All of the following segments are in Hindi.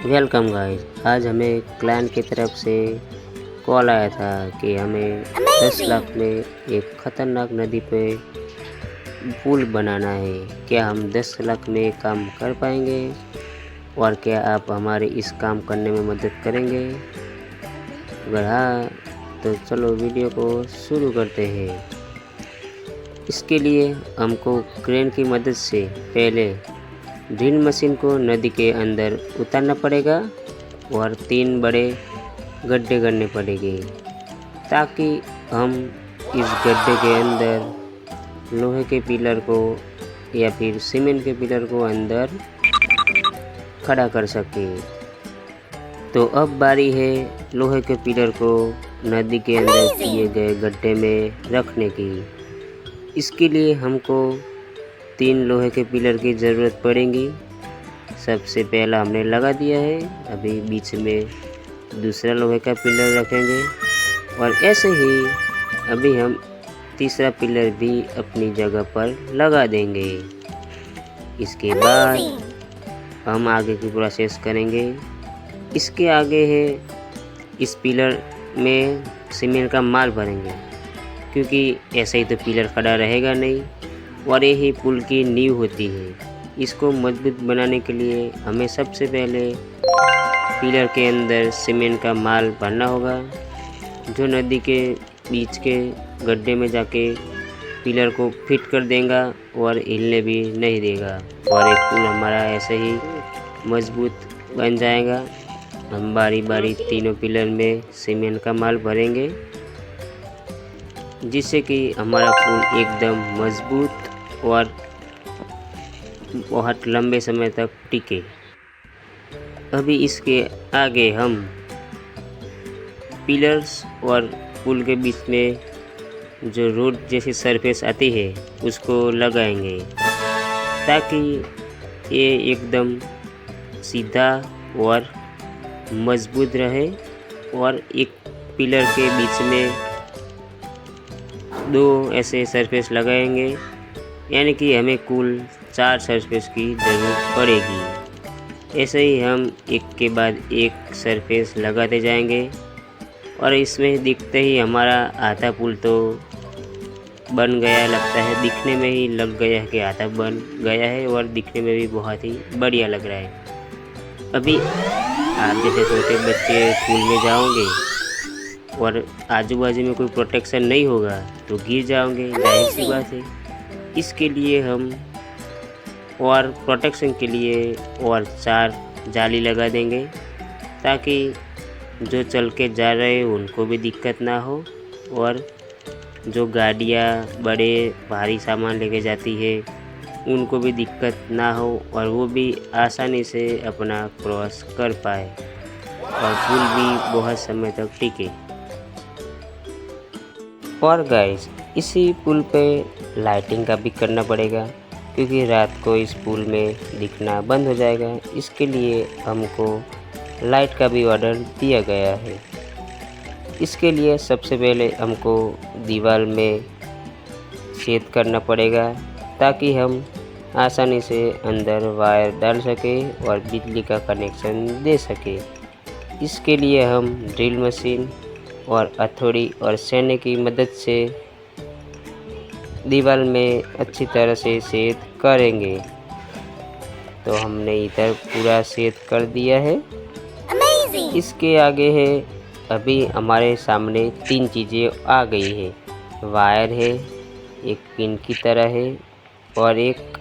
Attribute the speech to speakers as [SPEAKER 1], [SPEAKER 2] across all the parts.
[SPEAKER 1] Welcome guys. आज हमें क्लाइंट की तरफ से कॉल आया था कि हमें 10 लाख में एक ख़तरनाक नदी पे पुल बनाना है। क्या हम 10 लाख में काम कर पाएंगे और क्या आप हमारे इस काम करने में मदद करेंगे? अगर हाँ तो चलो वीडियो को शुरू करते हैं। इसके लिए हमको क्रेन की मदद से पहले ड्रिल मशीन को नदी के अंदर उतारना पड़ेगा और 3 बड़े गड्ढे करने पड़ेंगे ताकि हम इस गड्ढे के अंदर लोहे के पिलर को या फिर सीमेंट के पिलर को अंदर खड़ा कर सके। तो अब बारी है लोहे के पिलर को नदी के अंदर किए गए गड्ढे में रखने की। इसके लिए हमको 3 लोहे के पिलर की ज़रूरत पड़ेगी। सबसे पहला हमने लगा दिया है, अभी बीच में दूसरा लोहे का पिलर रखेंगे और ऐसे ही अभी हम तीसरा पिलर भी अपनी जगह पर लगा देंगे। इसके बाद हम आगे की प्रोसेस करेंगे। इसके आगे है इस पिलर में सीमेंट का माल भरेंगे, क्योंकि ऐसे ही तो पिलर खड़ा रहेगा नहीं और यही पुल की नींव होती है। इसको मजबूत बनाने के लिए हमें सबसे पहले पिलर के अंदर सीमेंट का माल भरना होगा, जो नदी के बीच के गड्ढे में जाके पिलर को फिट कर देगा और हिलने भी नहीं देगा और एक पुल हमारा ऐसे ही मजबूत बन जाएगा। हम बारी बारी तीनों पिलर में सीमेंट का माल भरेंगे, जिससे कि हमारा पुल एकदम मजबूत और बहुत लंबे समय तक टिके। अभी इसके आगे हम पिलर्स और पुल के बीच में जो रोड जैसी सरफेस आती है उसको लगाएंगे ताकि ये एकदम सीधा और मजबूत रहे। और एक पिलर के बीच में 2 ऐसे सरफेस लगाएंगे, यानी कि हमें कुल 4 सरफेस की ज़रूरत पड़ेगी। ऐसे ही हम एक के बाद एक सरफेस लगाते जाएंगे और इसमें दिखते ही हमारा आधा पुल तो बन गया लगता है। दिखने में ही लग गया है कि आधा बन गया है और दिखने में भी बहुत ही बढ़िया लग रहा है। अभी आप जैसे छोटे बच्चे स्कूल में जाओगे और आजू बाजू में कोई प्रोटेक्शन नहीं होगा तो गिर जाओगे, जाहिर सी बात है। इसके लिए हम और प्रोटेक्शन के लिए और 4 जाली लगा देंगे ताकि जो चल के जा रहे हैं उनको भी दिक्कत ना हो और जो गाड़ियाँ बड़े भारी सामान लेके जाती है उनको भी दिक्कत ना हो और वो भी आसानी से अपना क्रॉस कर पाए और पुल भी बहुत समय तक टिके। और गाइस, इसी पुल पे लाइटिंग का भी करना पड़ेगा, क्योंकि रात को इस पुल में दिखना बंद हो जाएगा। इसके लिए हमको लाइट का भी ऑर्डर दिया गया है। इसके लिए सबसे पहले हमको दीवार में छेद करना पड़ेगा ताकि हम आसानी से अंदर वायर डाल सके और बिजली का कनेक्शन दे सके। इसके लिए हम ड्रिल मशीन और हथौड़ी और छेने की मदद से दीवार में अच्छी तरह से छेद करेंगे। तो हमने इधर पूरा छेद कर दिया है। इसके आगे है, अभी हमारे सामने 3 चीज़ें आ गई है। वायर है, एक पिन की तरह है और एक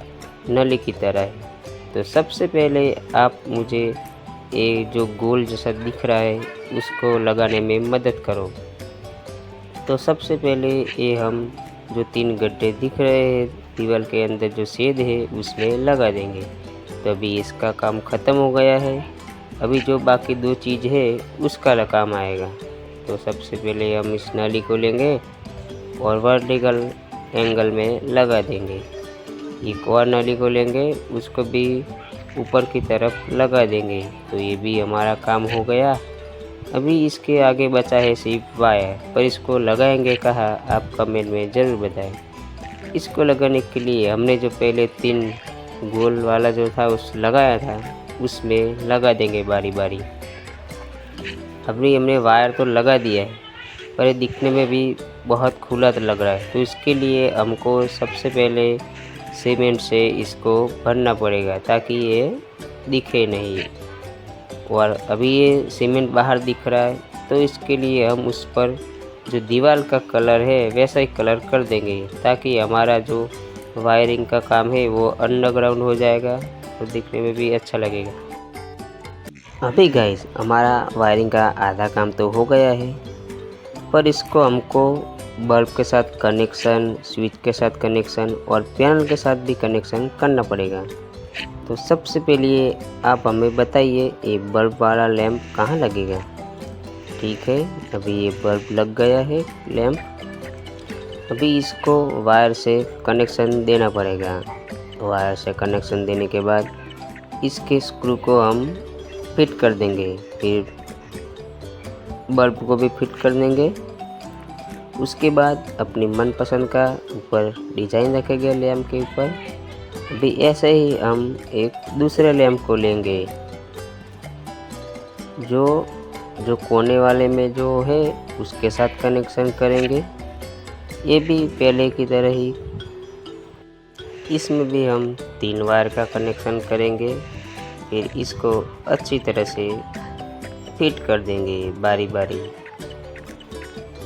[SPEAKER 1] नली की तरह है। तो सबसे पहले आप मुझे ये जो गोल जैसा दिख रहा है उसको लगाने में मदद करो। तो सबसे पहले ये हम जो 3 गड्ढे दिख रहे हैं दीवार के अंदर जो छेद है उसमें लगा देंगे। तो अभी इसका काम ख़त्म हो गया है। अभी जो बाकी 2 चीज़ है उसका काम आएगा। तो सबसे पहले हम इस नाली को लेंगे और वर्टिकल एंगल में लगा देंगे। एक और नाली को लेंगे, उसको भी ऊपर की तरफ लगा देंगे। तो ये भी हमारा काम हो गया। अभी इसके आगे बचा है सिर्फ वायर, पर इसको लगाएंगे कहाँ आप कमेंट में ज़रूर बताएं। इसको लगाने के लिए हमने जो पहले 3 गोल वाला जो था उस लगाया था, उसमें लगा देंगे बारी बारी। अभी हमने वायर तो लगा दिया है, पर ये दिखने में भी बहुत खुला तो लग रहा है, तो इसके लिए हमको सबसे पहले सीमेंट से इसको भरना पड़ेगा ताकि ये दिखे नहीं। और अभी ये सीमेंट बाहर दिख रहा है, तो इसके लिए हम उस पर जो दीवार का कलर है वैसा ही कलर कर देंगे ताकि हमारा जो वायरिंग का काम है वो अंडरग्राउंड हो जाएगा और दिखने में भी अच्छा लगेगा। अभी गाइस हमारा वायरिंग का आधा काम तो हो गया है, पर इसको हमको बल्ब के साथ कनेक्शन, स्विच के साथ कनेक्शन और पैनल के साथ भी कनेक्शन करना पड़ेगा। तो सबसे पहले आप हमें बताइए ये बल्ब वाला लैंप कहाँ लगेगा। ठीक है, अभी ये बल्ब लग गया है लैंप। अभी इसको वायर से कनेक्शन देना पड़ेगा। वायर से कनेक्शन देने के बाद इसके स्क्रू को हम फिट कर देंगे, फिर बल्ब को भी फिट कर देंगे। उसके बाद अपनी मनपसंद का ऊपर डिजाइन रखेंगे लैंप के ऊपर। अभी ऐसे ही हम एक दूसरे लैंप को लेंगे, जो कोने वाले में जो है उसके साथ कनेक्शन करेंगे। ये भी पहले की तरह ही इसमें भी हम 3 वायर का कनेक्शन करेंगे, फिर इसको अच्छी तरह से फिट कर देंगे बारी बारी।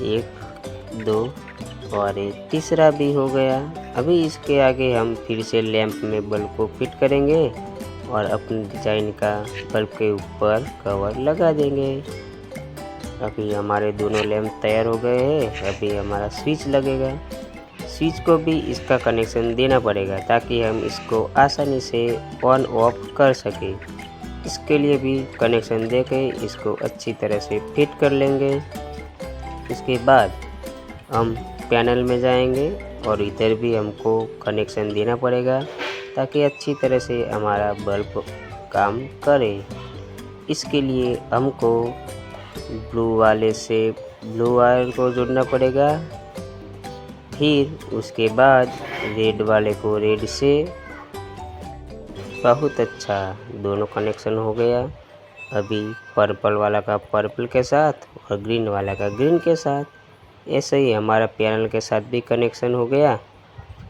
[SPEAKER 1] 1 2 और एक तीसरा भी हो गया। अभी इसके आगे हम फिर से लैंप में बल्ब को फिट करेंगे और अपने डिजाइन का बल्ब के ऊपर कवर लगा देंगे। अभी हमारे दोनों लैंप तैयार हो गए हैं। अभी हमारा स्विच लगेगा। स्विच को भी इसका कनेक्शन देना पड़ेगा ताकि हम इसको आसानी से ऑन ऑफ कर सके। इसके लिए भी कनेक्शन देके इसको अच्छी तरह से फिट कर लेंगे। इसके बाद हम पैनल में जाएंगे और इधर भी हमको कनेक्शन देना पड़ेगा ताकि अच्छी तरह से हमारा बल्ब काम करे। इसके लिए हमको ब्लू वाले से ब्लू वायर को जोड़ना पड़ेगा, फिर उसके बाद रेड वाले को रेड से। बहुत अच्छा, दोनों कनेक्शन हो गया। अभी पर्पल वाला का पर्पल के साथ और ग्रीन वाला का ग्रीन के साथ। ऐसे ही हमारा पैनल के साथ भी कनेक्शन हो गया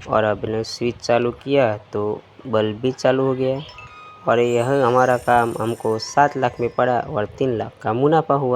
[SPEAKER 1] और अब ने स्विच चालू किया तो बल्ब भी चालू हो गया। और यह हमारा काम हमको 7 लाख में पड़ा और 3 लाख का मुनाफा हुआ।